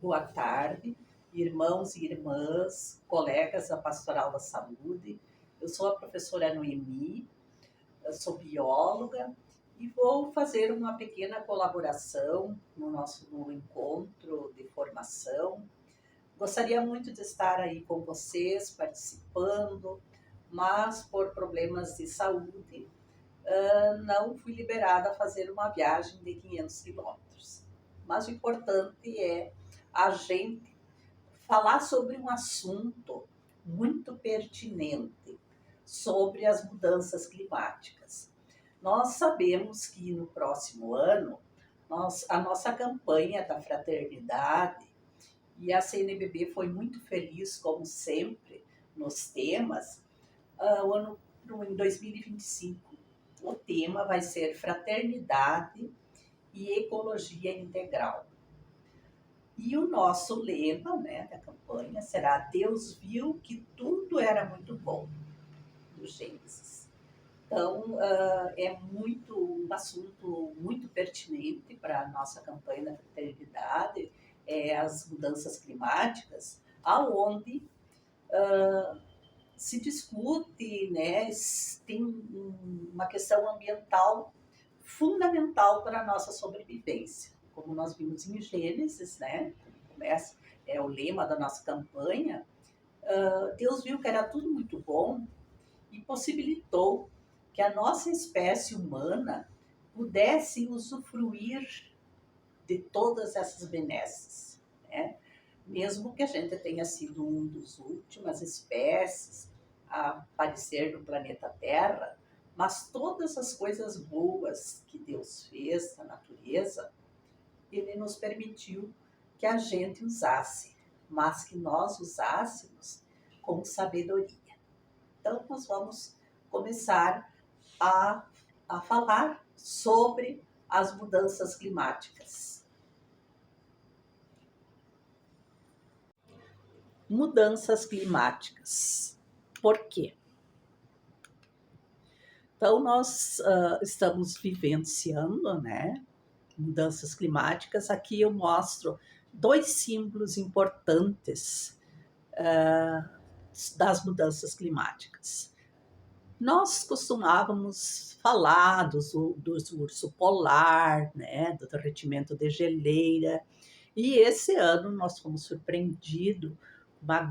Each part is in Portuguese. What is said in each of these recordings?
Boa tarde, irmãos e irmãs, colegas da Pastoral da Saúde. Eu sou a professora Noemi, eu sou bióloga e vou fazer uma pequena colaboração no encontro de formação. Gostaria muito de estar aí com vocês, participando, mas por problemas de saúde, não fui liberada a fazer uma viagem de 500 quilômetros. Mas o importante é a gente falar sobre um assunto muito pertinente, sobre as mudanças climáticas. Nós sabemos que no próximo ano, a nossa campanha da fraternidade, e a CNBB foi muito feliz, como sempre, nos temas, em 2025. O tema vai ser fraternidade e ecologia integral. E o nosso lema, né, da campanha será Deus viu que tudo era muito bom, do Gênesis. Então, é um assunto muito pertinente para a nossa campanha da fraternidade, as mudanças climáticas, aonde se discute, né, tem uma questão ambiental fundamental para a nossa sobrevivência. Como nós vimos em Gênesis, né, começa, o lema da nossa campanha, Deus viu que era tudo muito bom e possibilitou que a nossa espécie humana pudesse usufruir de todas essas benesses, né? Mesmo que a gente tenha sido uma das últimas espécies a aparecer no planeta Terra, mas todas as coisas boas que Deus fez na natureza, Ele nos permitiu que a gente usasse, mas que nós usássemos com sabedoria. Então, nós vamos começar a falar sobre as mudanças climáticas. Mudanças climáticas. Por quê? Então, nós estamos vivenciando, né, mudanças climáticas. Aqui eu mostro dois símbolos importantes das mudanças climáticas. Nós costumávamos falar do urso polar, né, do derretimento de geleira, e esse ano nós fomos surpreendidos com uma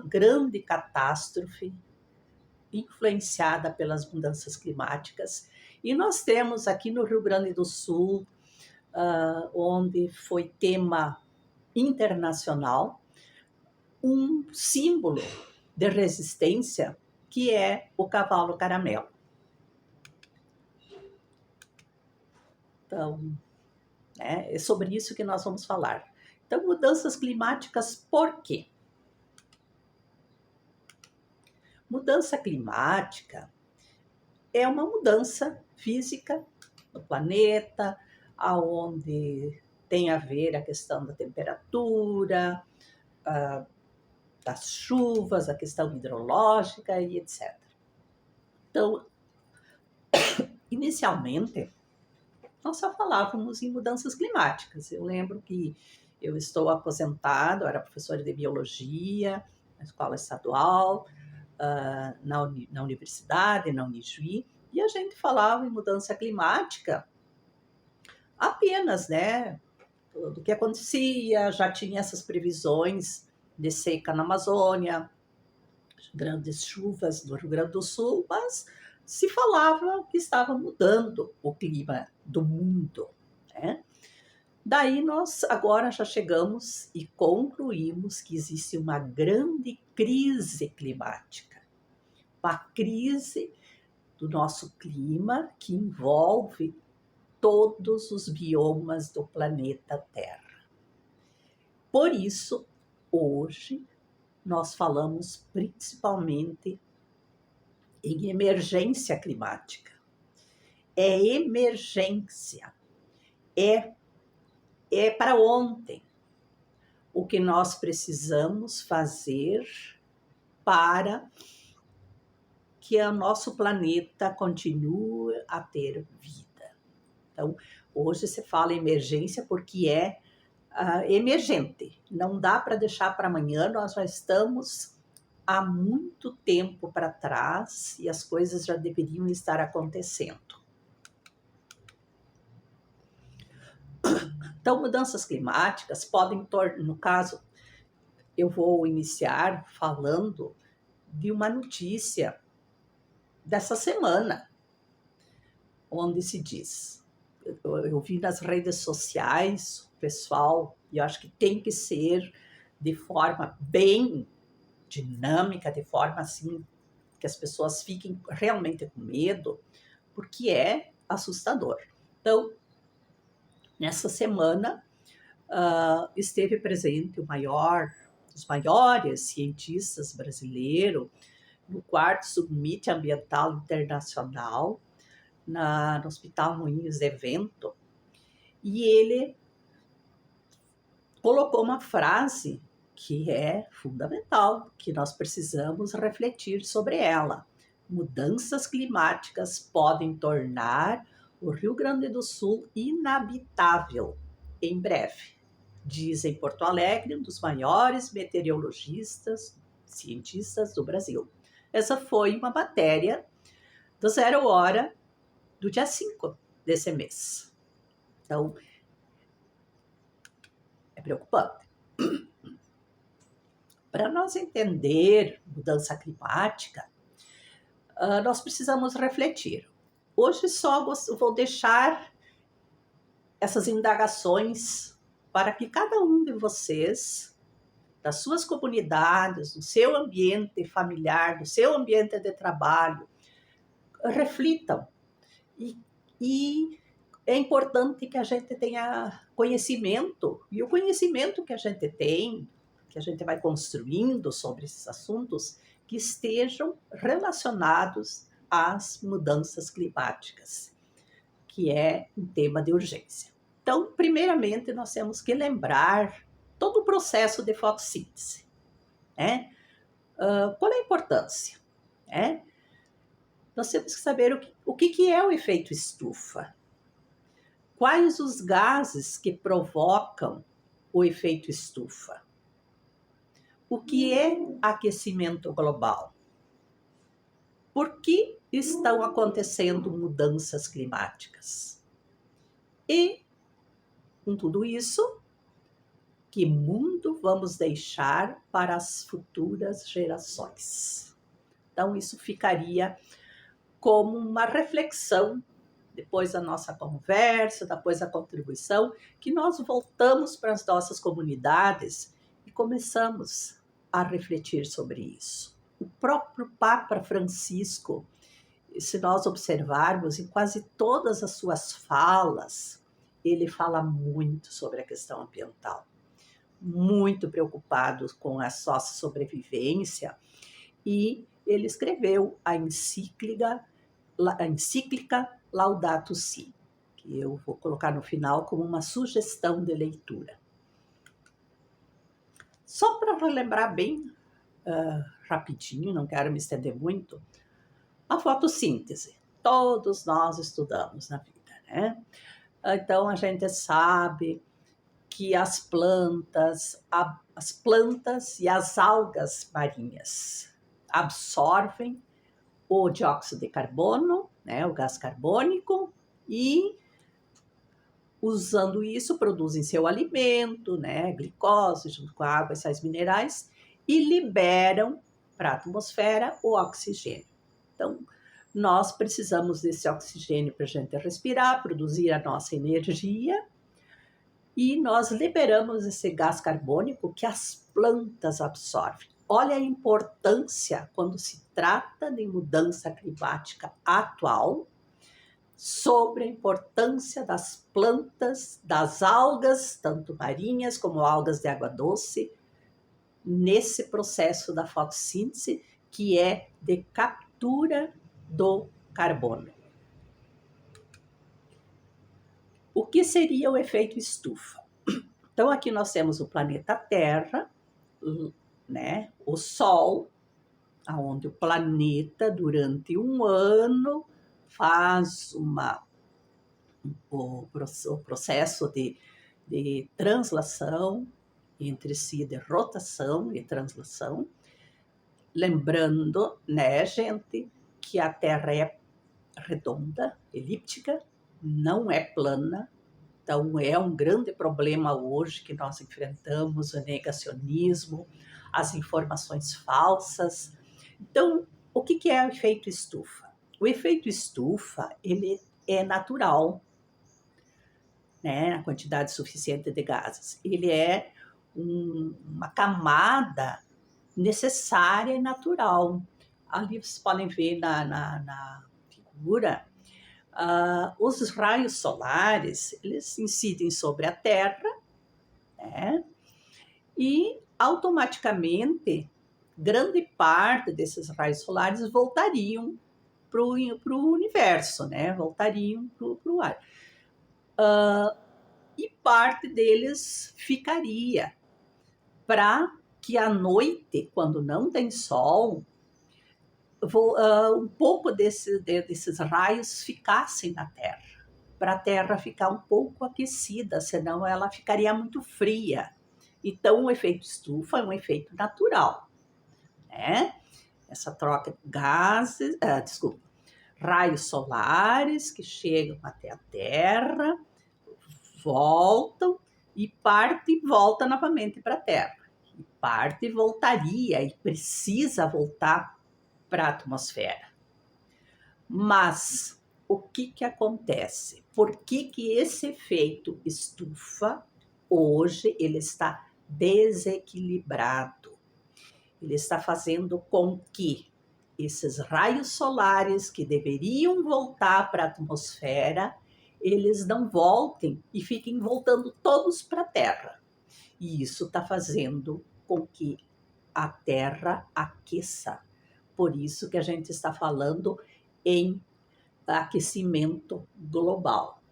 grande catástrofe influenciada pelas mudanças climáticas. E nós temos aqui no Rio Grande do Sul, onde foi tema internacional, um símbolo de resistência que é o cavalo caramelo. Então, é sobre isso que nós vamos falar. Então, mudanças climáticas, por quê? Mudança climática é uma mudança física no planeta, aonde tem a ver a questão da temperatura, das chuvas, a questão hidrológica e etc. Então, inicialmente, nós só falávamos em mudanças climáticas. Eu lembro que eu estou aposentada, eu era professora de biologia na escola estadual, na universidade, na Unijuí, e a gente falava em mudança climática apenas, né, do que acontecia, já tinha essas previsões de seca na Amazônia, grandes chuvas no Rio Grande do Sul, mas se falava que estava mudando o clima do mundo, né? Daí nós agora já chegamos e concluímos que existe uma grande crise climática, uma crise do nosso clima que envolve todos os biomas do planeta Terra. Por isso, hoje, nós falamos principalmente em emergência climática. É emergência, é para ontem o que nós precisamos fazer para que o nosso planeta continue a ter vida. Então, hoje se fala em emergência porque é emergente, não dá para deixar para amanhã, nós já estamos há muito tempo para trás e as coisas já deveriam estar acontecendo. Então, mudanças climáticas podem tornar, no caso, eu vou iniciar falando de uma notícia dessa semana, onde se diz, eu vi nas redes sociais, pessoal, e eu acho que tem que ser de forma bem dinâmica, de forma assim que as pessoas fiquem realmente com medo, porque é assustador. Então, nessa semana, esteve presente os maiores cientistas brasileiros no 4º Summit Ambiental Internacional, no Hospital Moinhos de Vento, e ele colocou uma frase que é fundamental, que nós precisamos refletir sobre ela. Mudanças climáticas podem tornar o Rio Grande do Sul inabitável em breve, diz em Porto Alegre um dos maiores meteorologistas, cientistas do Brasil. Essa foi uma matéria do Zero Hora do dia 5 desse mês. Então, é preocupante. Para nós entender mudança climática, nós precisamos refletir. Hoje só vou deixar essas indagações para que cada um de vocês, das suas comunidades, do seu ambiente familiar, do seu ambiente de trabalho, reflitam. E é importante que a gente tenha conhecimento, e o conhecimento que a gente tem, que a gente vai construindo sobre esses assuntos, que estejam relacionados às mudanças climáticas, que é um tema de urgência. Então, primeiramente, nós temos que lembrar todo o processo de fotossíntese, né? Qual é a importância? Nós temos que saber o que é o efeito estufa. Quais os gases que provocam o efeito estufa? O que é aquecimento global? Por que estão acontecendo mudanças climáticas? E, com tudo isso, que mundo vamos deixar para as futuras gerações? Então, isso ficaria como uma reflexão, depois da nossa conversa, depois da contribuição, que nós voltamos para as nossas comunidades e começamos a refletir sobre isso. O próprio Papa Francisco, se nós observarmos em quase todas as suas falas, ele fala muito sobre a questão ambiental, muito preocupado com a nossa sobrevivência, e ele escreveu a encíclica Laudato Si, que eu vou colocar no final como uma sugestão de leitura. Só para relembrar bem rapidinho, não quero me estender muito, a fotossíntese. Todos nós estudamos na vida, né? Então, a gente sabe que as plantas e as algas marinhas absorvem o dióxido de carbono, né, o gás carbônico, e usando isso produzem seu alimento, né, glicose junto com a água e sais minerais, e liberam para a atmosfera o oxigênio. Então, nós precisamos desse oxigênio para a gente respirar, produzir a nossa energia, e nós liberamos esse gás carbônico que as plantas absorvem. Olha a importância quando se trata de mudança climática atual, sobre a importância das plantas, das algas, tanto marinhas como algas de água doce, nesse processo da fotossíntese, que é de captura do carbono. O que seria o efeito estufa? Então, aqui nós temos o planeta Terra, né, o Sol, onde o planeta, durante um ano, faz o processo de translação, entre si de rotação e translação. Lembrando, né, gente, que a Terra é redonda, elíptica, não é plana. Então, é um grande problema hoje que nós enfrentamos, o negacionismo, as informações falsas. Então, o que é o efeito estufa? O efeito estufa, ele é natural, né, a quantidade suficiente de gases. Ele é uma camada necessária e natural. Ali vocês podem ver na figura, os raios solares, eles incidem sobre a Terra, né, e automaticamente grande parte desses raios solares voltariam para o universo, né, voltariam para o ar. E parte deles ficaria para que à noite, quando não tem sol, um pouco desses raios ficassem na Terra, para a Terra ficar um pouco aquecida, senão ela ficaria muito fria. Então, o efeito estufa é um efeito natural, né? Essa troca de gases, raios solares que chegam até a Terra, voltam e parte volta novamente para a Terra. E parte voltaria e precisa voltar para a atmosfera. Mas o que acontece? Por que esse efeito estufa hoje ele está desequilibrado? Ele está fazendo com que esses raios solares que deveriam voltar para a atmosfera, eles não voltem e fiquem voltando todos para a Terra. E isso está fazendo com que a Terra aqueça. Por isso que a gente está falando em aquecimento global.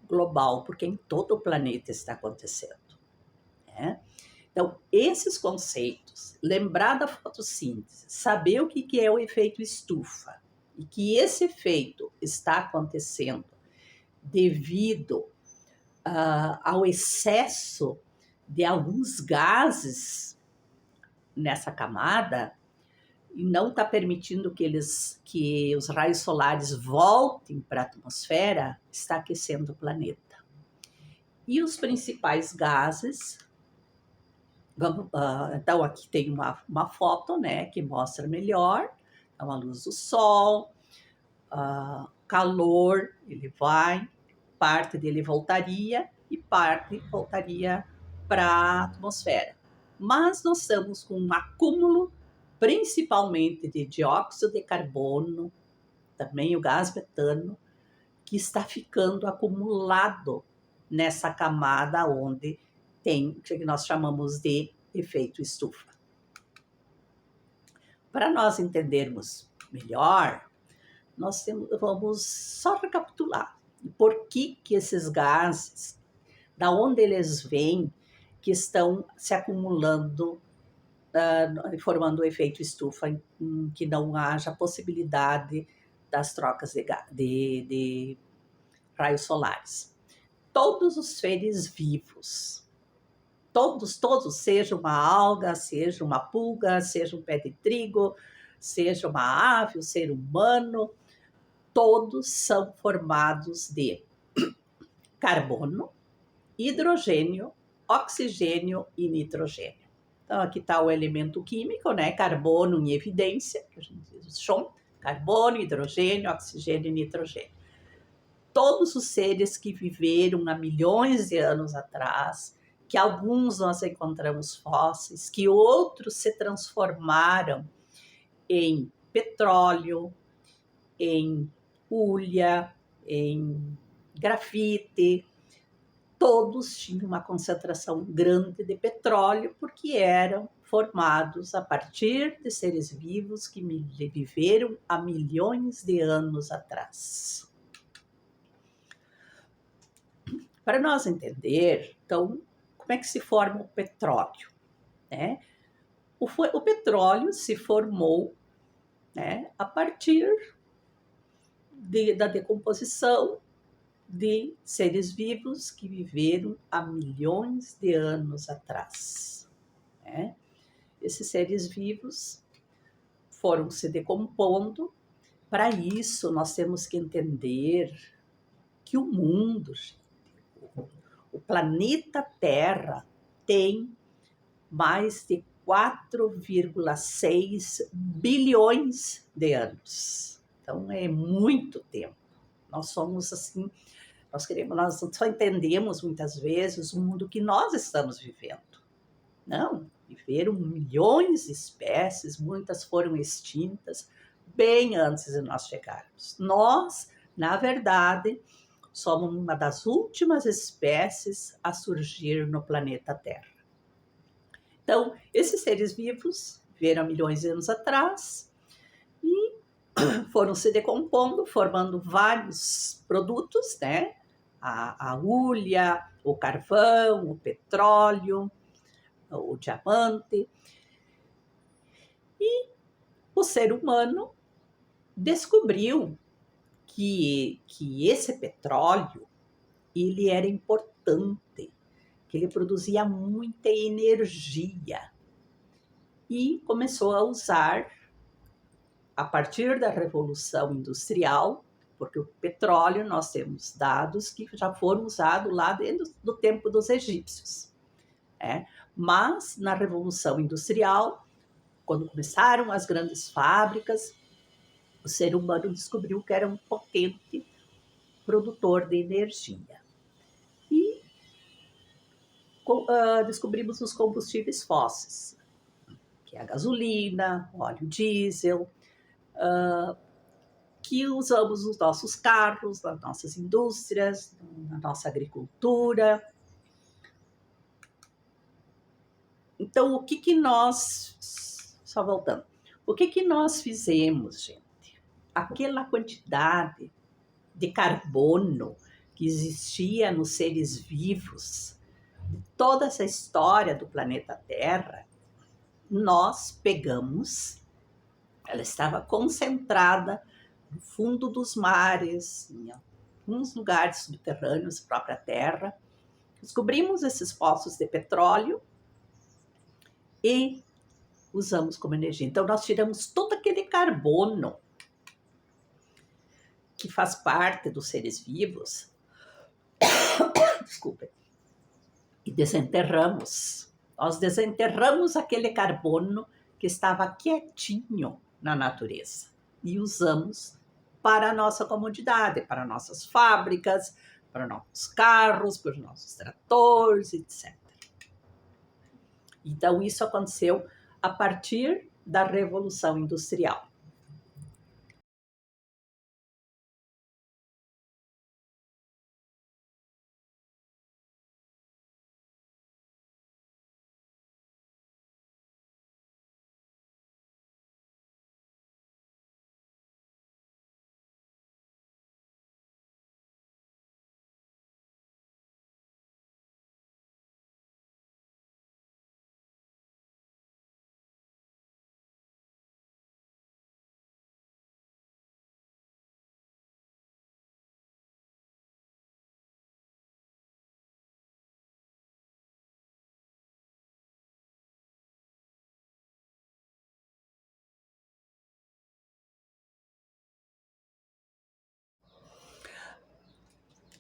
Global, porque em todo o planeta está acontecendo, né? Então, esses conceitos, lembrar da fotossíntese, saber o que é o efeito estufa e que esse efeito está acontecendo devido ao excesso de alguns gases nessa camada e não está permitindo que os raios solares voltem para a atmosfera, está aquecendo o planeta. E os principais gases, então aqui tem uma foto, né, que mostra melhor, então a luz do sol, calor, ele vai, parte dele voltaria e parte voltaria para a atmosfera. Mas nós estamos com um acúmulo, principalmente de dióxido de carbono, também o gás metano, que está ficando acumulado nessa camada onde tem o que nós chamamos de efeito estufa. Para nós entendermos melhor, vamos só recapitular. Por que esses gases, da onde eles vêm, que estão se acumulando, formando o efeito estufa, em que não haja possibilidade das trocas de raios solares. Todos os seres vivos, todos, seja uma alga, seja uma pulga, seja um pé de trigo, seja uma ave, um ser humano, todos são formados de carbono, hidrogênio, oxigênio e nitrogênio. Então, aqui está o elemento químico, né? Carbono em evidência, que a gente diz o chão, carbono, hidrogênio, oxigênio e nitrogênio. Todos os seres que viveram há milhões de anos atrás, que alguns nós encontramos fósseis, que outros se transformaram em petróleo, em hulha, em grafite, todos tinham uma concentração grande de petróleo porque eram formados a partir de seres vivos que viveram há milhões de anos atrás. Para nós entender, então, como é que se forma o petróleo, né? O petróleo se formou, né, a partir da decomposição de seres vivos que viveram há milhões de anos atrás, né? Esses seres vivos foram se decompondo. Para isso, nós temos que entender que o mundo, o planeta Terra, tem mais de 4,6 bilhões de anos. Então, é muito tempo. Nós somos assim, nós só entendemos muitas vezes o mundo que nós estamos vivendo. Não, viveram milhões de espécies, muitas foram extintas bem antes de nós chegarmos. Nós, na verdade, somos uma das últimas espécies a surgir no planeta Terra. Então, esses seres vivos viveram milhões de anos atrás e foram se decompondo, formando vários produtos, né? A hulha, o carvão, o petróleo, o diamante. E o ser humano descobriu que esse petróleo ele era importante, que ele produzia muita energia e começou a usar a partir da Revolução Industrial, porque o petróleo nós temos dados que já foram usados lá desde do tempo dos egípcios. Mas na Revolução Industrial, quando começaram as grandes fábricas, o ser humano descobriu que era um potente produtor de energia. E descobrimos os combustíveis fósseis, que é a gasolina, óleo diesel, que usamos nos nossos carros, nas nossas indústrias, na nossa agricultura. Então, o que nós... Só voltando. O que nós fizemos, gente? Aquela quantidade de carbono que existia nos seres vivos, toda essa história do planeta Terra, nós pegamos, ela estava concentrada no fundo dos mares, em alguns lugares subterrâneos da própria Terra. Descobrimos esses poços de petróleo e usamos como energia. Então, nós tiramos todo aquele carbono que faz parte dos seres vivos, desculpe, e desenterramos. Nós desenterramos aquele carbono que estava quietinho na natureza e usamos para a nossa comodidade, para nossas fábricas, para nossos carros, para os nossos tratores, etc. Então, isso aconteceu a partir da Revolução Industrial.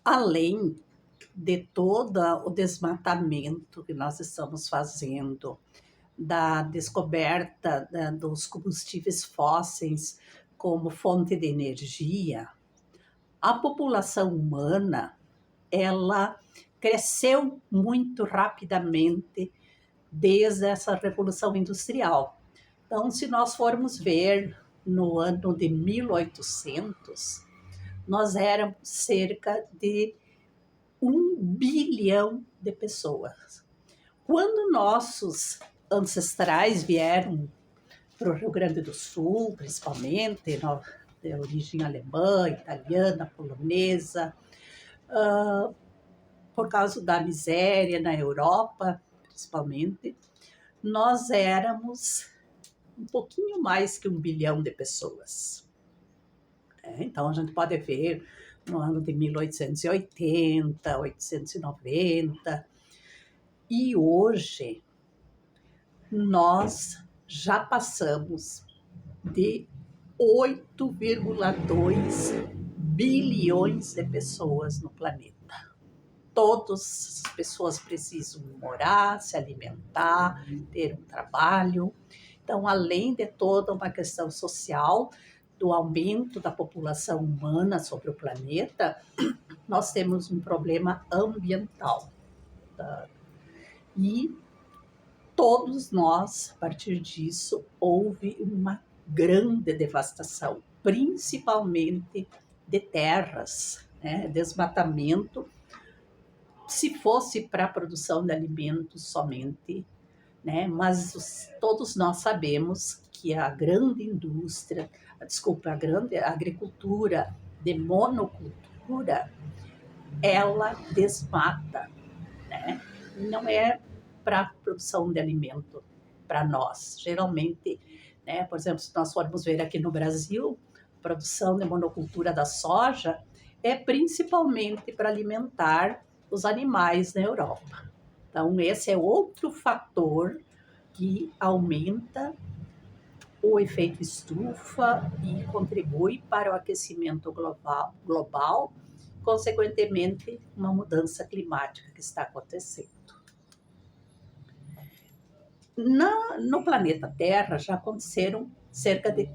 Além de todo o desmatamento que nós estamos fazendo, da descoberta dos combustíveis fósseis como fonte de energia, a população humana ela cresceu muito rapidamente desde essa Revolução Industrial. Então, se nós formos ver no ano de 1800, nós éramos cerca de 1 bilhão de pessoas. Quando nossos ancestrais vieram para o Rio Grande do Sul, principalmente, de origem alemã, italiana, polonesa, por causa da miséria na Europa, principalmente, nós éramos um pouquinho mais que 1 bilhão de pessoas. Então, a gente pode ver no ano de 1880, 1890. E hoje nós já passamos de 8,2 bilhões de pessoas no planeta. Todas as pessoas precisam morar, se alimentar, ter um trabalho. Então, além de toda uma questão social, do aumento da população humana sobre o planeta, nós temos um problema ambiental. Tá? E todos nós, a partir disso, houve uma grande devastação, principalmente de terras, né? Desmatamento. Se fosse para a produção de alimentos somente, né? Mas todos nós sabemos que a grande indústria, a grande agricultura de monocultura, ela desmata, né? Não é para produção de alimento para nós. Geralmente, né, por exemplo, se nós formos ver aqui no Brasil, a produção de monocultura da soja é principalmente para alimentar os animais na Europa. Então, esse é outro fator que aumenta o efeito estufa e contribui para o aquecimento global, consequentemente, uma mudança climática que está acontecendo. No planeta Terra já aconteceram cerca de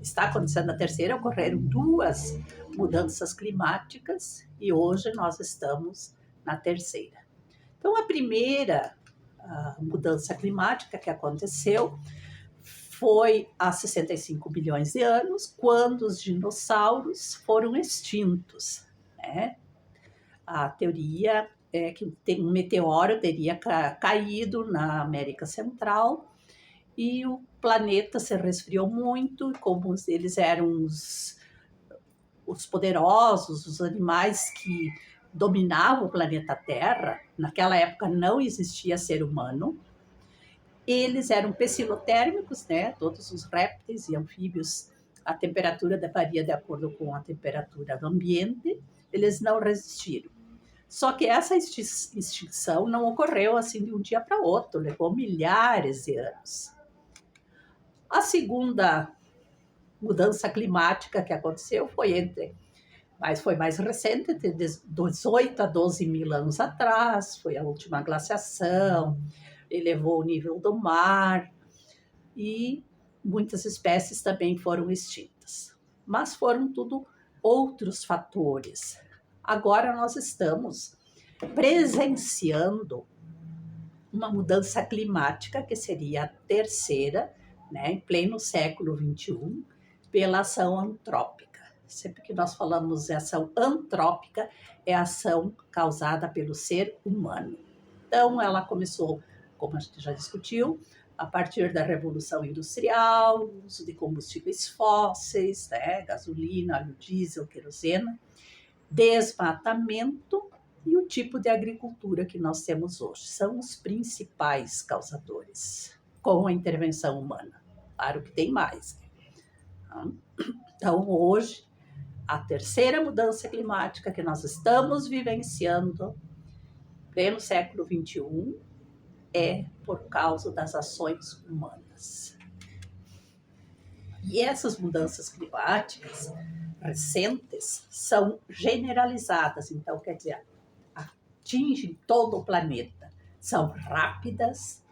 está acontecendo a terceira, ocorreram 2 mudanças climáticas e hoje nós estamos na terceira. Então, a primeira mudança climática que aconteceu foi há 65 bilhões de anos, quando os dinossauros foram extintos, né? A teoria é que um meteoro teria caído na América Central e o planeta se resfriou muito, como eles eram os poderosos, os animais que dominavam o planeta Terra. Naquela época não existia ser humano. Eles eram pecilotérmicos, né? Todos os répteis e anfíbios, a temperatura varia de acordo com a temperatura do ambiente. Eles não resistiram. Só que essa extinção não ocorreu assim de um dia para outro, levou milhares de anos. A segunda mudança climática que aconteceu mas foi mais recente, de 18 a 12 mil anos atrás, foi a última glaciação, elevou o nível do mar e muitas espécies também foram extintas. Mas foram tudo outros fatores. Agora nós estamos presenciando uma mudança climática, que seria a terceira, né, em pleno século XXI, pela ação antrópica. Sempre que nós falamos de ação antrópica, é a ação causada pelo ser humano. Então, ela começou, como a gente já discutiu, a partir da Revolução Industrial, uso de combustíveis fósseis, né, gasolina, óleo diesel, querosene, desmatamento e o tipo de agricultura que nós temos hoje. São os principais causadores, com a intervenção humana. Claro que tem mais. Então, hoje, a terceira mudança climática que nós estamos vivenciando, pleno século XXI, é por causa das ações humanas. E essas mudanças climáticas recentes são generalizadas, então, quer dizer, atingem todo o planeta. São rápidas,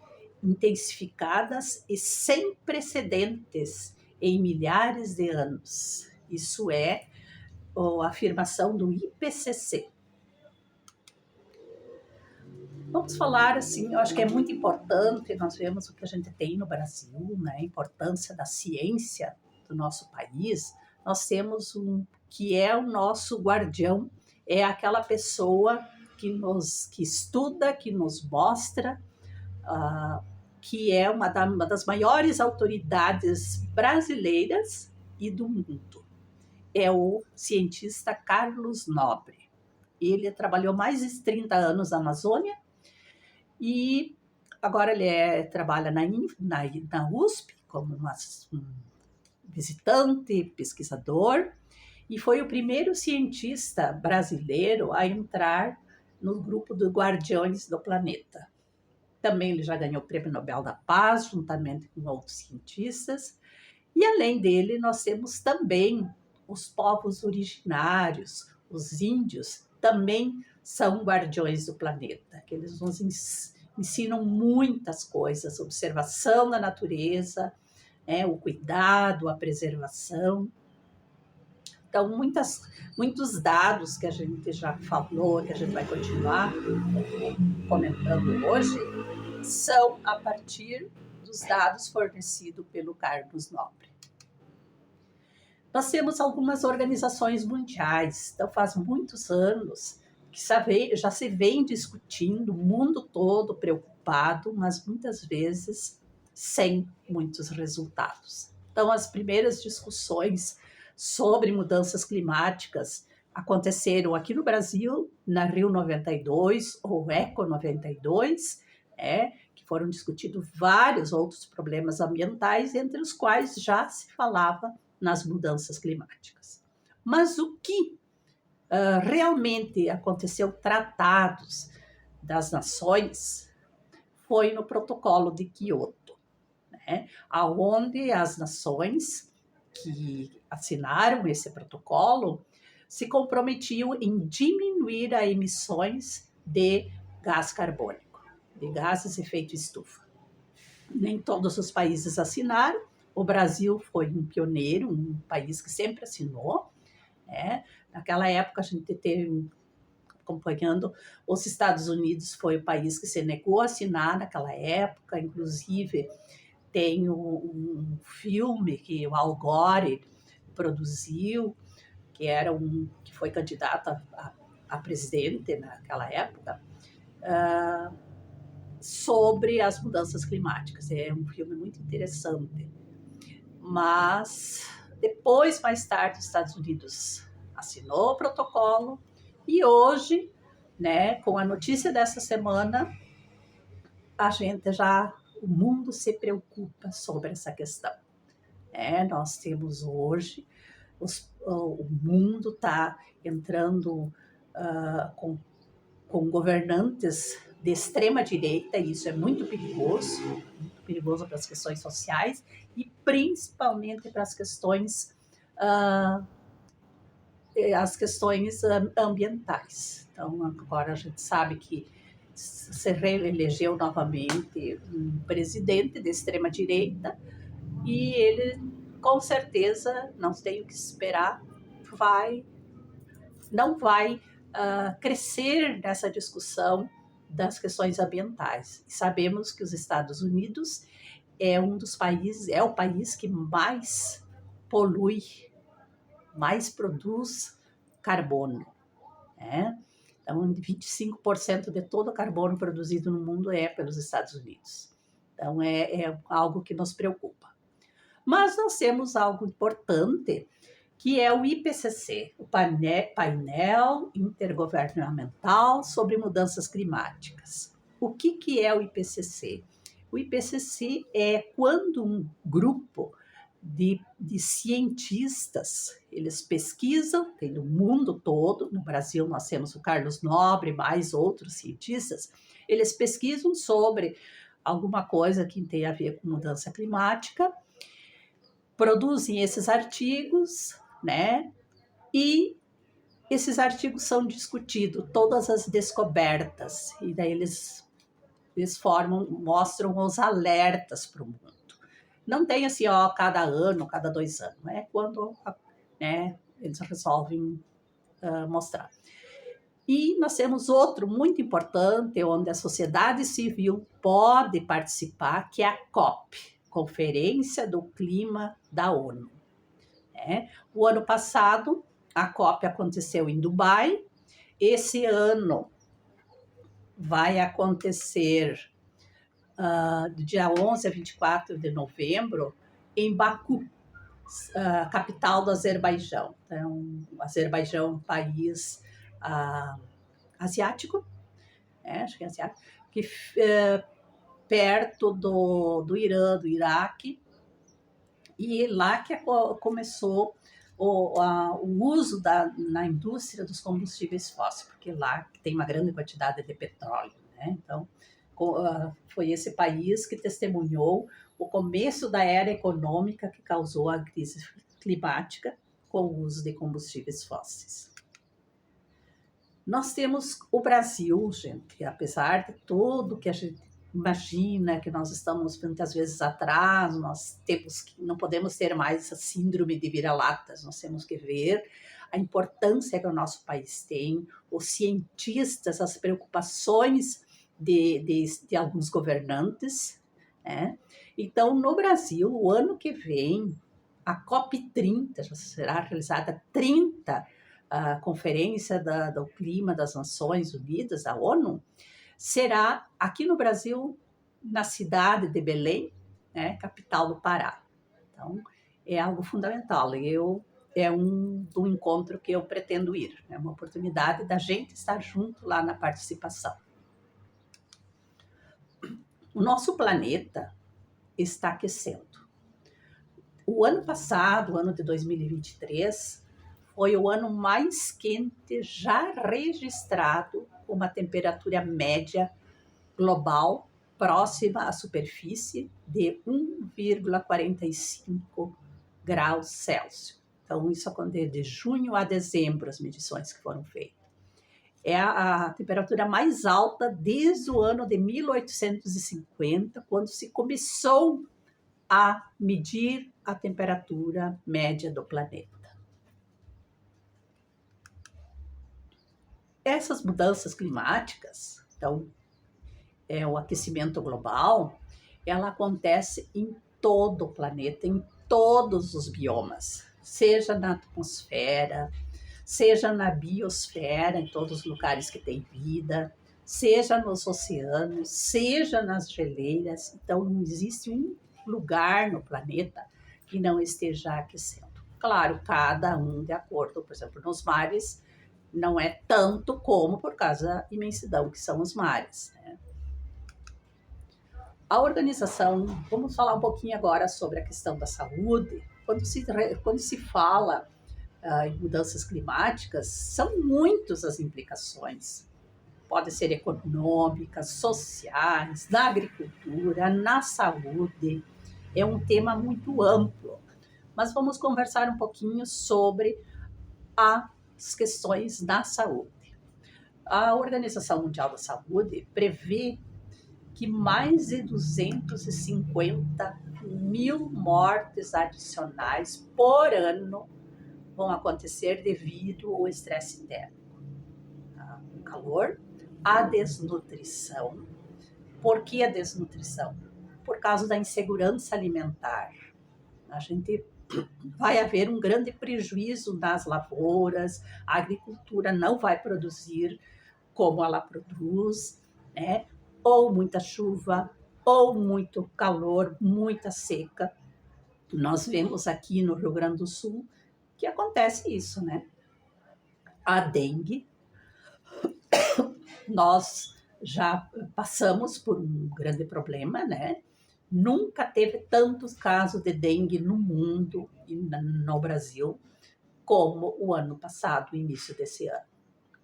intensificadas e sem precedentes em milhares de anos. Isso é a afirmação do IPCC. Vamos falar assim, eu acho que é muito importante, nós vemos o que a gente tem no Brasil, né, a importância da ciência do nosso país. Nós temos que é o nosso guardião, é aquela pessoa que estuda, que nos mostra, que é uma das maiores autoridades brasileiras e do mundo. É o cientista Carlos Nobre. Ele trabalhou mais de 30 anos na Amazônia e agora ele trabalha na USP como um visitante, pesquisador, e foi o primeiro cientista brasileiro a entrar no grupo dos Guardiões do Planeta. Também ele já ganhou o Prêmio Nobel da Paz, juntamente com outros cientistas. E além dele, nós temos também os povos originários, os índios, também são guardiões do planeta, que eles nos ensinam muitas coisas, observação da natureza, o cuidado, a preservação. Então, muitos dados que a gente já falou, que a gente vai continuar comentando hoje, são a partir dos dados fornecidos pelo Carlos Nobre. Nós temos algumas organizações mundiais, então faz muitos anos que já se vem discutindo, o mundo todo preocupado, mas muitas vezes sem muitos resultados. Então, as primeiras discussões sobre mudanças climáticas aconteceram aqui no Brasil, na Rio 92, ou Eco 92, que foram discutidos vários outros problemas ambientais, entre os quais já se falava nas mudanças climáticas. Mas o que realmente aconteceu, tratados das nações, foi no protocolo de Quioto, onde as nações que assinaram esse protocolo se comprometiam em diminuir as emissões de gás carbônico, de gases de efeito estufa. Nem todos os países assinaram, o Brasil foi um pioneiro, um país que sempre assinou. Naquela época, a gente teve, acompanhando, os Estados Unidos foi o país que se negou a assinar naquela época, inclusive tem um filme que o Al Gore produziu, que foi candidato a presidente naquela época, sobre as mudanças climáticas. É um filme muito interessante. Mas depois, mais tarde, os Estados Unidos assinou o protocolo e hoje, com a notícia dessa semana, o mundo se preocupa sobre essa questão. Nós temos hoje, o mundo está entrando com governantes de extrema direita, e isso é muito perigoso para as questões sociais e principalmente para as questões ambientais. Então, agora a gente sabe que se reelegeu novamente um presidente de extrema direita e ele, com certeza, não tem o que esperar, não vai crescer nessa discussão das questões ambientais. E sabemos que os Estados Unidos é o país que mais polui, mais produz carbono. Então, 25% de todo o carbono produzido no mundo é pelos Estados Unidos. Então, é algo que nos preocupa. Mas nós temos algo importante, que é o IPCC, o Painel Intergovernamental sobre Mudanças Climáticas. O que é o IPCC? O IPCC é quando um grupo de cientistas, eles pesquisam, tem no mundo todo, no Brasil nós temos o Carlos Nobre, mais outros cientistas, eles pesquisam sobre alguma coisa que tem a ver com mudança climática, produzem esses artigos, e esses artigos são discutidos, todas as descobertas, e daí eles mostram os alertas para o mundo. Não tem assim, cada ano, cada 2 anos, quando eles resolvem mostrar. E nós temos outro muito importante, onde a sociedade civil pode participar, que é a COP, Conferência do Clima da ONU. O ano passado, a COP aconteceu em Dubai. Esse ano vai acontecer do dia 11 a 24 de novembro em Baku, capital do Azerbaijão. Então, o Azerbaijão é um país asiático, acho que é asiático, que perto do Irã, do Iraque, e lá que começou o uso na indústria dos combustíveis fósseis, porque lá tem uma grande quantidade de petróleo, né? Então, foi esse país que testemunhou o começo da era econômica que causou a crise climática com o uso de combustíveis fósseis. Nós temos o Brasil, gente, apesar de tudo que a gente imagina, que nós estamos muitas vezes atrás, não podemos ter mais a síndrome de vira-latas, nós temos que ver a importância que o nosso país tem, os cientistas, as preocupações de alguns governantes, né? Então, no Brasil, o ano que vem, a COP30 já será realizada 30 a Conferência do Clima das Nações Unidas, a ONU, será aqui no Brasil, na cidade de Belém, né, capital do Pará. Então, é algo fundamental. É um encontro que eu pretendo ir. É uma oportunidade da gente estar junto lá na participação. O nosso planeta está aquecendo. O ano passado, o ano de 2023, foi o ano mais quente já registrado, com uma temperatura média global próxima à superfície de 1,45 graus Celsius. Então, isso aconteceu de junho a dezembro, as medições que foram feitas. É a temperatura mais alta desde o ano de 1850, quando se começou a medir a temperatura média do planeta. Essas mudanças climáticas, então, o aquecimento global, ela acontece em todo o planeta, em todos os biomas, seja na atmosfera, seja na biosfera, em todos os lugares que tem vida, seja nos oceanos, seja nas geleiras. Então, não existe um lugar no planeta que não esteja aquecendo. Claro, cada um de acordo, por exemplo, nos mares, não é tanto como por causa da imensidão que são os mares, né? A organização, vamos falar um pouquinho agora sobre a questão da saúde. Quando se fala em mudanças climáticas, são muitas as implicações. Podem ser econômicas, sociais, na agricultura, na saúde. É um tema muito amplo. Mas vamos conversar um pouquinho sobre as questões da saúde. A Organização Mundial da Saúde prevê que mais de 250 mil mortes adicionais por ano vão acontecer devido ao estresse térmico. O calor, a desnutrição. Por que a desnutrição? Por causa da insegurança alimentar. A gente vai haver um grande prejuízo nas lavouras, a agricultura não vai produzir como ela produz, né? Ou muita chuva, ou muito calor, muita seca. Nós vemos aqui no Rio Grande do Sul que acontece isso, né? A dengue, nós já passamos por um grande problema, né? Nunca teve tantos casos de dengue no mundo e no Brasil como o ano passado, o início desse ano.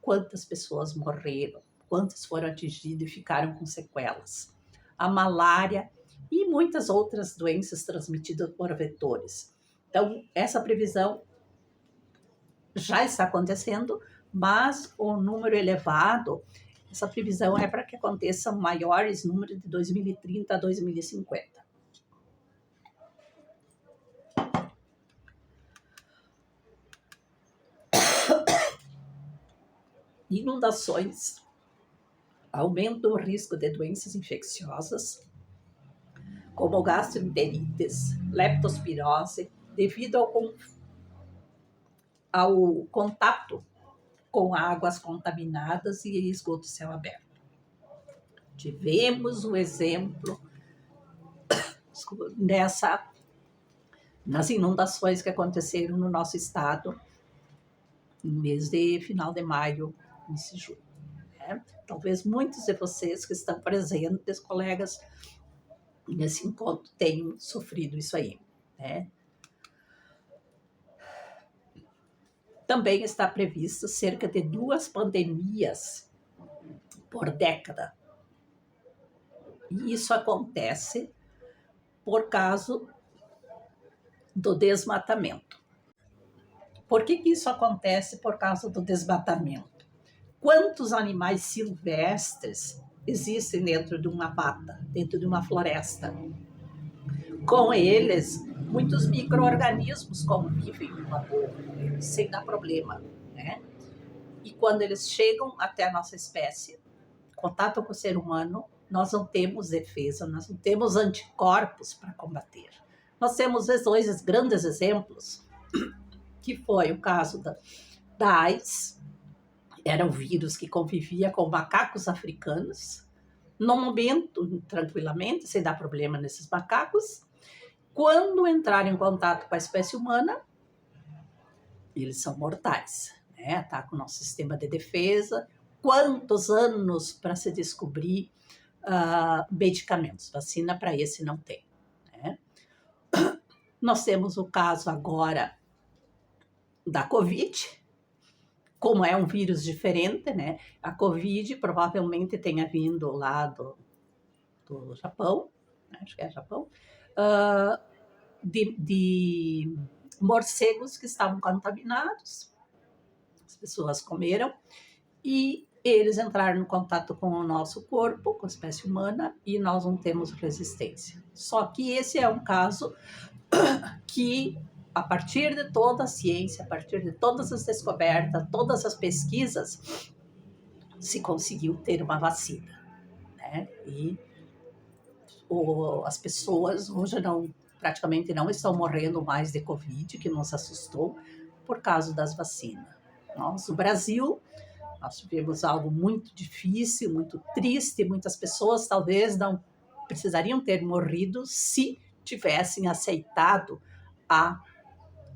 Quantas pessoas morreram, quantas foram atingidas e ficaram com sequelas. A malária e muitas outras doenças transmitidas por vetores. Então, essa previsão já está acontecendo, mas o número elevado, essa previsão é para que aconteça maiores números de 2030 a 2050. Inundações, aumenta o risco de doenças infecciosas, como gastroenterites, leptospirose, devido ao contato com águas contaminadas e esgoto céu aberto. Tivemos um exemplo nas inundações que aconteceram no nosso estado no mês de final de maio, início de junho. Né? Talvez muitos de vocês que estão presentes, colegas, nesse encontro, tenham sofrido isso aí. Né? também está previsto cerca de 2 pandemias por década. E isso acontece por causa do desmatamento. Por que isso acontece por causa do desmatamento? Quantos animais silvestres existem dentro de uma mata, dentro de uma floresta? Com eles, muitos micro-organismos convivem numa boa, sem dar problema, né? E quando eles chegam até a nossa espécie, contato com o ser humano, nós não temos defesa, nós não temos anticorpos para combater. Nós temos 2 grandes exemplos, que foi o caso da AIDS, era um vírus que convivia com macacos africanos, no momento, tranquilamente, sem dar problema nesses macacos. Quando entraram em contato com a espécie humana, eles são mortais, né? Atacam o nosso sistema de defesa. Quantos anos para se descobrir medicamentos? Vacina para esse não tem, né? Nós temos o caso agora da Covid, como é um vírus diferente, né? A Covid provavelmente tenha vindo lá do Japão, né? Acho que é Japão, de morcegos que estavam contaminados, as pessoas comeram, e eles entraram em contato com o nosso corpo, com a espécie humana, e nós não temos resistência. Só que esse é um caso que, a partir de toda a ciência, a partir de todas as descobertas, todas as pesquisas, se conseguiu ter uma vacina, né? E as pessoas hoje praticamente não estão morrendo mais de Covid, que nos assustou, por causa das vacinas. Nós, no Brasil, nós tivemos algo muito difícil, muito triste, muitas pessoas talvez não precisariam ter morrido se tivessem aceitado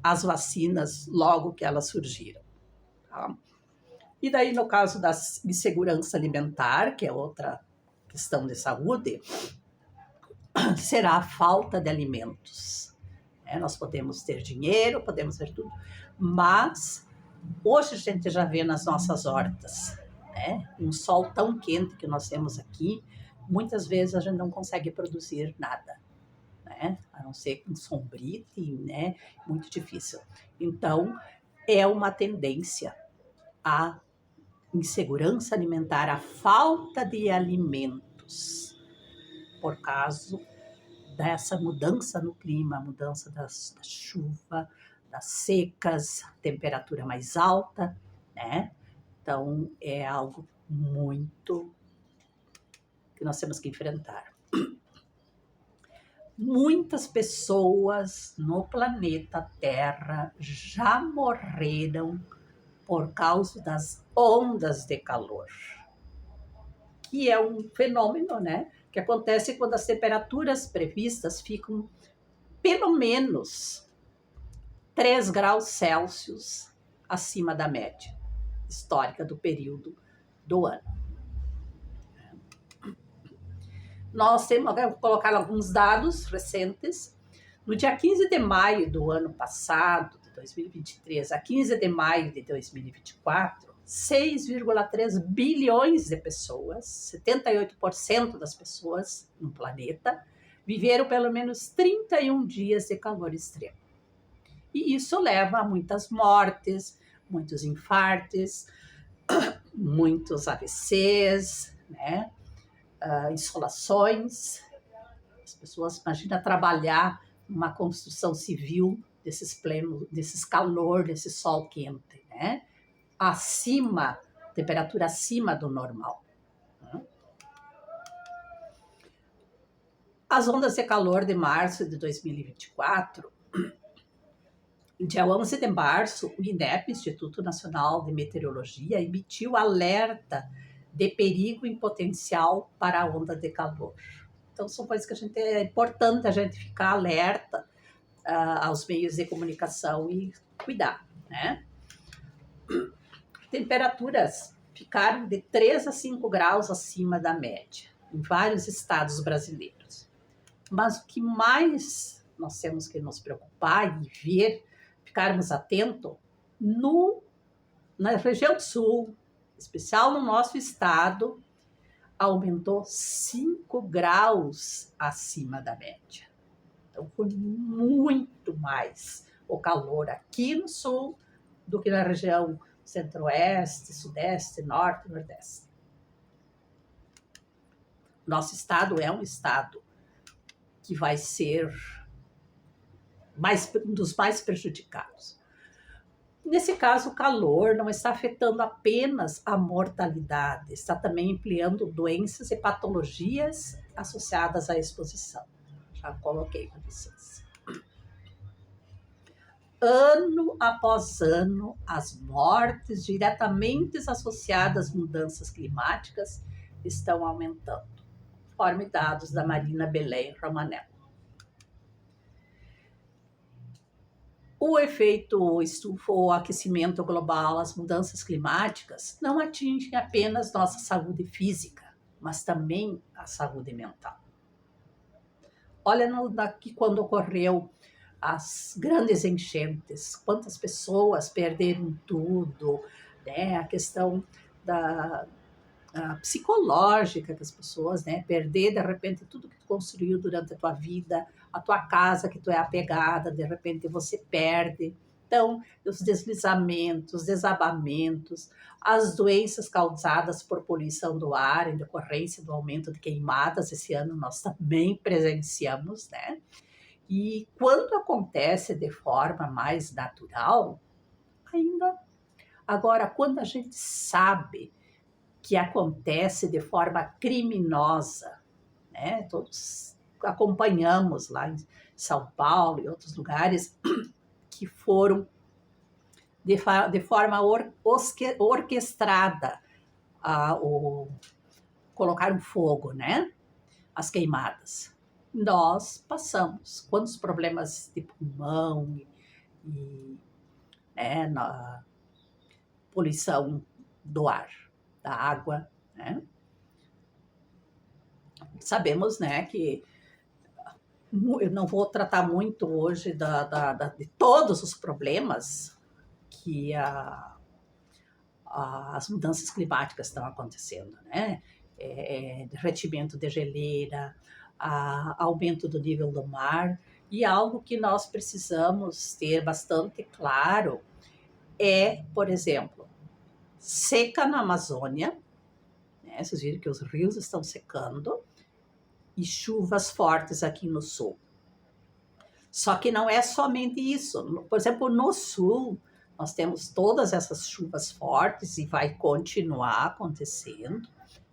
as vacinas logo que elas surgiram. Tá? E daí, no caso da insegurança alimentar, que é outra questão de saúde, será a falta de alimentos. Nós podemos ter dinheiro, podemos ter tudo, mas hoje a gente já vê nas nossas hortas, né? Um sol tão quente que nós temos aqui, muitas vezes a gente não consegue produzir nada, né? A não ser com sombrite, né? Muito difícil. Então, é uma tendência à insegurança alimentar, à falta de alimentos, por causa dessa mudança no clima, mudança da chuva, das secas, temperatura mais alta, né? Então, é algo muito que nós temos que enfrentar. Muitas pessoas no planeta Terra já morreram por causa das ondas de calor, que é um fenômeno, né, que acontece quando as temperaturas previstas ficam pelo menos 3 graus Celsius acima da média histórica do período do ano. Nós temos, vou colocar alguns dados recentes. No dia 15 de maio do ano passado, de 2023, a 15 de maio de 2024, 6,3 bilhões de pessoas, 78% das pessoas no planeta, viveram pelo menos 31 dias de calor extremo. E isso leva a muitas mortes, muitos infartos, muitos AVCs, né? Insolações. As pessoas imaginam trabalhar numa construção civil desses calor, desse sol quente, né? Temperatura acima do normal. As ondas de calor de março de 2024, dia 11 de março, o INEP, Instituto Nacional de Meteorologia, emitiu alerta de perigo em potencial para a onda de calor. Então, são coisas que é importante a gente ficar alerta aos meios de comunicação e cuidar, né? Temperaturas ficaram de 3 a 5 graus acima da média em vários estados brasileiros. Mas o que mais nós temos que nos preocupar e ver, ficarmos atentos, Na região sul, especial no nosso estado, aumentou 5 graus acima da média. Então, foi muito mais o calor aqui no sul do que na região centro-oeste, sudeste, norte, nordeste. Nosso estado é um estado que vai ser um dos mais prejudicados. Nesse caso, o calor não está afetando apenas a mortalidade, está também ampliando doenças e patologias associadas à exposição. Já coloquei para vocês. Ano após ano, as mortes diretamente associadas às mudanças climáticas estão aumentando, conforme dados da Marina Belém Romanello. O efeito estufa, o aquecimento global, as mudanças climáticas não atingem apenas nossa saúde física, mas também a saúde mental. Olha daqui quando ocorreu as grandes enchentes, quantas pessoas perderam tudo, né? A questão psicológica das pessoas, né? Perder, de repente, tudo que tu construiu durante a tua vida, a tua casa que tu é apegada, de repente você perde. Então, os deslizamentos, desabamentos, as doenças causadas por poluição do ar em decorrência do aumento de queimadas, esse ano nós também presenciamos, né? E quando acontece de forma mais natural, ainda. Agora, quando a gente sabe que acontece de forma criminosa, né? Todos acompanhamos lá em São Paulo e outros lugares que foram de forma orquestrada colocaram fogo, né? As queimadas. Nós passamos. Quantos problemas de pulmão e né, na poluição do ar, da água, né? Sabemos, né, que eu não vou tratar muito hoje de todos os problemas que as mudanças climáticas estão acontecendo, né? Derretimento de geleira, aumento do nível do mar, e algo que nós precisamos ter bastante claro é, por exemplo, seca na Amazônia, né? Vocês viram que os rios estão secando, e chuvas fortes aqui no sul. Só que não é somente isso. Por exemplo, no sul, nós temos todas essas chuvas fortes e vai continuar acontecendo,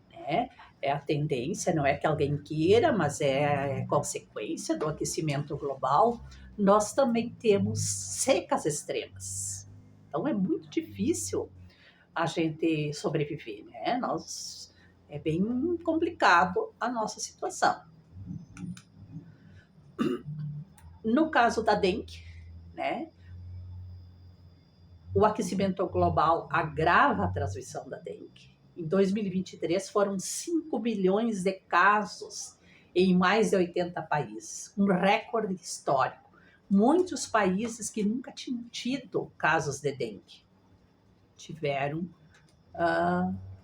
né? É a tendência, não é que alguém queira, mas é consequência do aquecimento global. Nós também temos secas extremas. Então, é muito difícil a gente sobreviver, né? É bem complicado a nossa situação. No caso da dengue, né? O aquecimento global agrava a transmissão da dengue. Em 2023, foram 5 milhões de casos em mais de 80 países, um recorde histórico. Muitos países que nunca tinham tido casos de dengue tiveram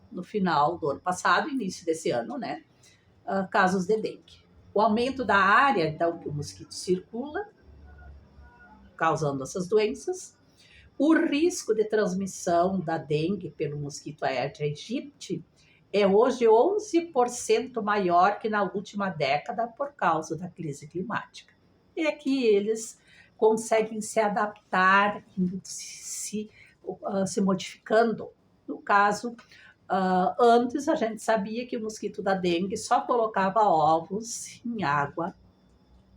no final do ano passado, início desse ano, né, casos de dengue. O aumento da área, então, que o mosquito circula, causando essas doenças. O risco de transmissão da dengue pelo mosquito Aedes aegypti é hoje 11% maior que na última década por causa da crise climática. E aqui eles conseguem se adaptar, se modificando. No caso, antes a gente sabia que o mosquito da dengue só colocava ovos em água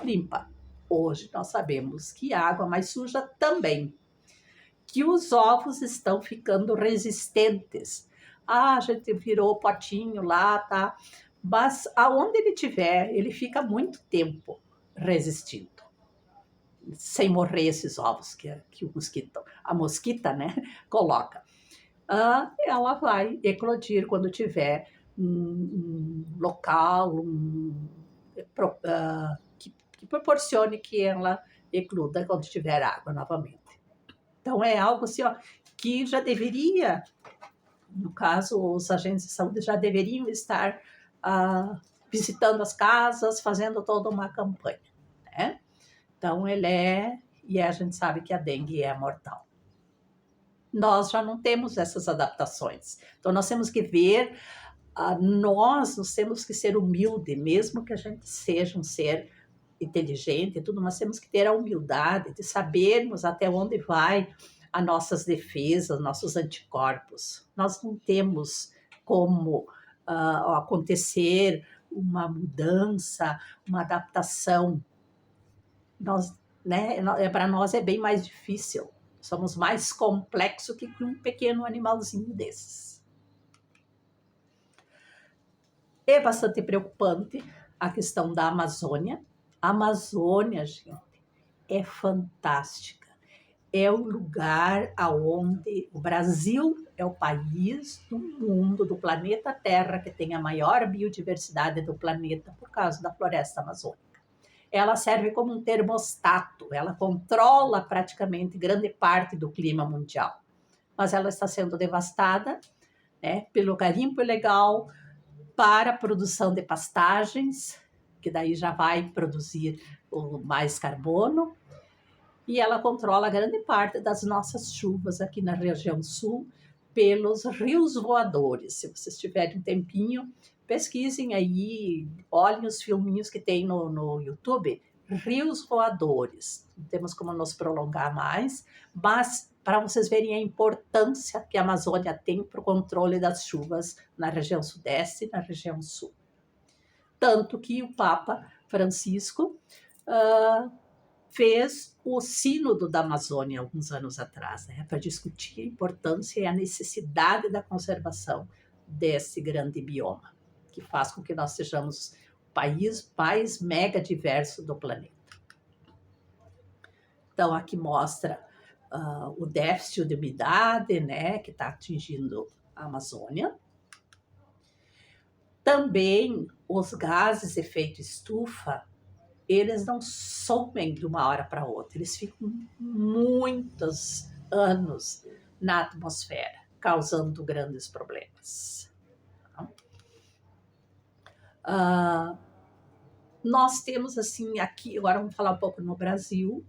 limpa. Hoje nós sabemos que água mais suja também, que os ovos estão ficando resistentes. A gente virou o potinho lá, tá? Mas aonde ele tiver, ele fica muito tempo resistindo, sem morrer esses ovos que o mosquito, a mosquita, né, coloca. Ela vai eclodir quando tiver um local que proporcione que ela ecluda quando tiver água novamente. Então, é algo assim, ó, que já deveria, no caso, os agentes de saúde já deveriam estar visitando as casas, fazendo toda uma campanha, né? Então, e a gente sabe que a dengue é mortal. Nós já não temos essas adaptações. Então, nós temos que ver, nós temos que ser humilde, mesmo que a gente seja um ser inteligente e tudo, nós temos que ter a humildade de sabermos até onde vai as nossas defesas, nossos anticorpos. Nós não temos como acontecer uma mudança, uma adaptação. Para nós é bem mais difícil. Somos mais complexos que um pequeno animalzinho desses. É bastante preocupante a questão da Amazônia. A Amazônia, gente, é fantástica. É o lugar onde o Brasil é o país do mundo, do planeta Terra, que tem a maior biodiversidade do planeta por causa da floresta amazônica. Ela serve como um termostato, ela controla praticamente grande parte do clima mundial. Mas ela está sendo devastada, né, pelo garimpo ilegal, para a produção de pastagens, que daí já vai produzir mais carbono, e ela controla grande parte das nossas chuvas aqui na região sul, pelos rios voadores. Se vocês tiverem um tempinho, pesquisem aí, olhem os filminhos que tem no YouTube, rios voadores. Não temos como nos prolongar mais, mas para vocês verem a importância que a Amazônia tem para o controle das chuvas na região sudeste e na região sul. Tanto que o Papa Francisco fez o Sínodo da Amazônia alguns anos atrás, né, para discutir a importância e a necessidade da conservação desse grande bioma, que faz com que nós sejamos o país mais mega diverso do planeta. Então, aqui mostra o déficit de umidade, né, que está atingindo a Amazônia. Também os gases de efeito estufa, eles não somem de uma hora para outra, eles ficam muitos anos na atmosfera, causando grandes problemas. Nós temos, assim, aqui, agora vamos falar um pouco no Brasil,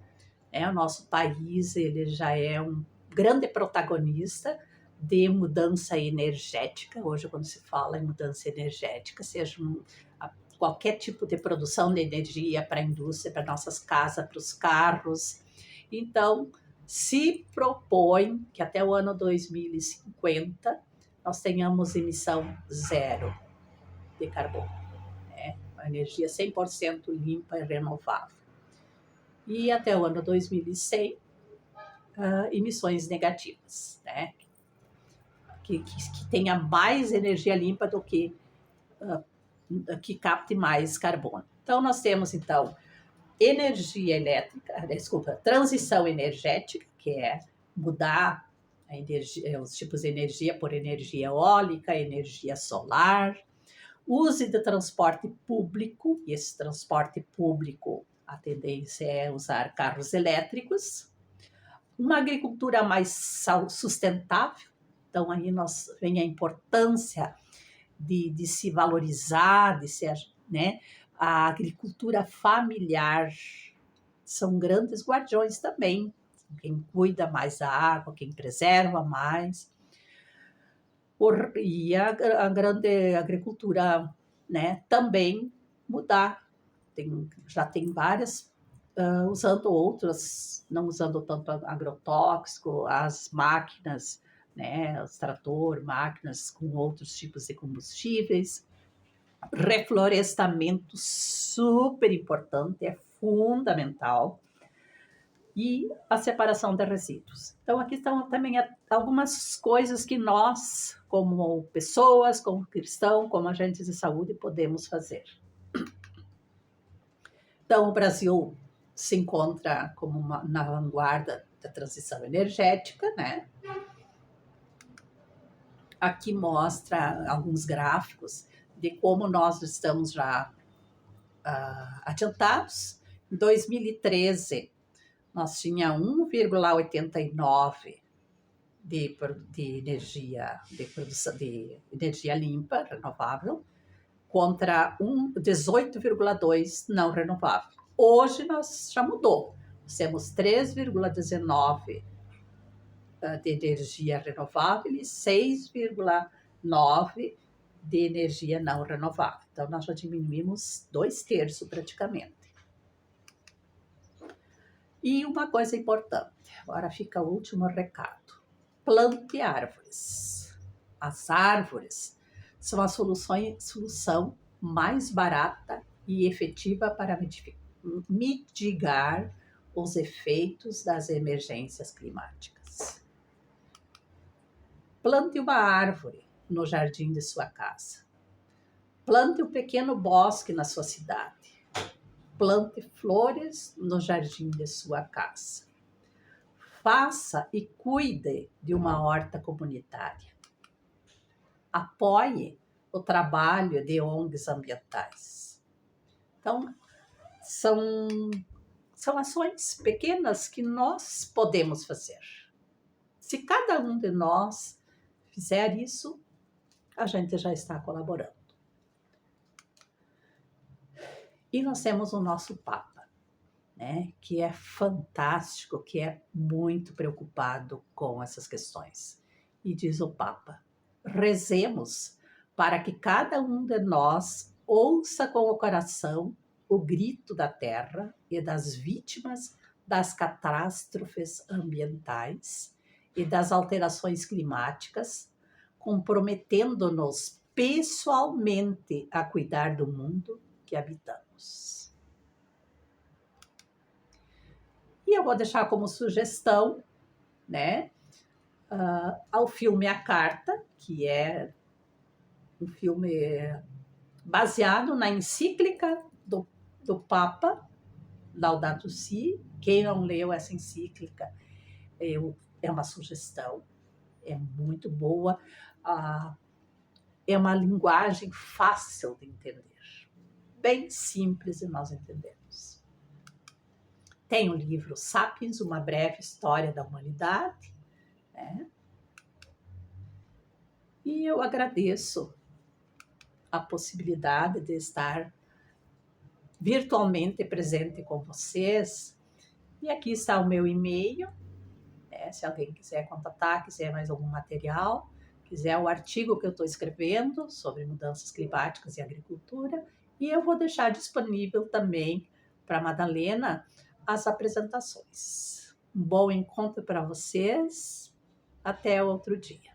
o nosso país, ele já é um grande protagonista de mudança energética. Hoje, quando se fala em mudança energética, seja qualquer tipo de produção de energia para a indústria, para nossas casas, para os carros. Então, se propõe que até o ano 2050 nós tenhamos emissão zero de carbono, né? Uma energia 100% limpa e renovável. E até o ano 2100, emissões negativas, né? Que tenha mais energia limpa do que capte mais carbono. Então, nós temos, então, transição energética, que é mudar a energia, os tipos de energia por energia eólica, energia solar, uso de transporte público, e esse transporte público, a tendência é usar carros elétricos, uma agricultura mais sustentável. Então, aí vem a importância de se valorizar, de ser, né? A agricultura familiar são grandes guardiões também, quem cuida mais da água, quem preserva mais. E a grande agricultura, né, também mudar. Já tem várias, usando outras, não usando tanto agrotóxico, as máquinas, né, os trator, máquinas com outros tipos de combustíveis. Reflorestamento super importante, é fundamental. E a separação de resíduos. Então, aqui estão também algumas coisas que nós, como pessoas, como cristãos, como agentes de saúde, podemos fazer. Então, o Brasil se encontra como na vanguarda da transição energética, né? Aqui mostra alguns gráficos de como nós estamos já adiantados. Em 2013, nós tinha 1,89 de energia, de produção de energia limpa, renovável, contra 18,2 não renovável. Hoje nós já mudou. Nós temos 3,19 de energia renovável e 6,9 de energia não renovável. Então, nós já diminuímos 2/3 praticamente. E uma coisa importante, agora fica o último recado. Plante árvores. As árvores são a solução mais barata e efetiva para mitigar os efeitos das emergências climáticas. Plante uma árvore no jardim de sua casa. Plante um pequeno bosque na sua cidade. Plante flores no jardim de sua casa. Faça e cuide de uma horta comunitária. Apoie o trabalho de ONGs ambientais. Então, são ações pequenas que nós podemos fazer. Se cada um de nós fizer isso, a gente já está colaborando. E nós temos o nosso Papa, né, que é fantástico, que é muito preocupado com essas questões. E diz o Papa: rezemos para que cada um de nós ouça com o coração o grito da terra e das vítimas das catástrofes ambientais e das alterações climáticas, comprometendo-nos pessoalmente a cuidar do mundo que habitamos. E eu vou deixar como sugestão, né, ao filme A Carta, que é um filme baseado na encíclica do Papa Laudato Si. Quem não leu essa encíclica, é uma sugestão, é muito boa, é uma linguagem fácil de entender, bem simples e nós entendemos. Tem o livro Sapiens, Uma Breve História da Humanidade, né? E eu agradeço a possibilidade de estar virtualmente presente com vocês. E aqui está o meu e-mail, né? Se alguém quiser contatar, quiser mais algum material, quiser o artigo que eu estou escrevendo sobre mudanças climáticas e agricultura, e eu vou deixar disponível também para a Madalena as apresentações. Um bom encontro para vocês. Até outro dia.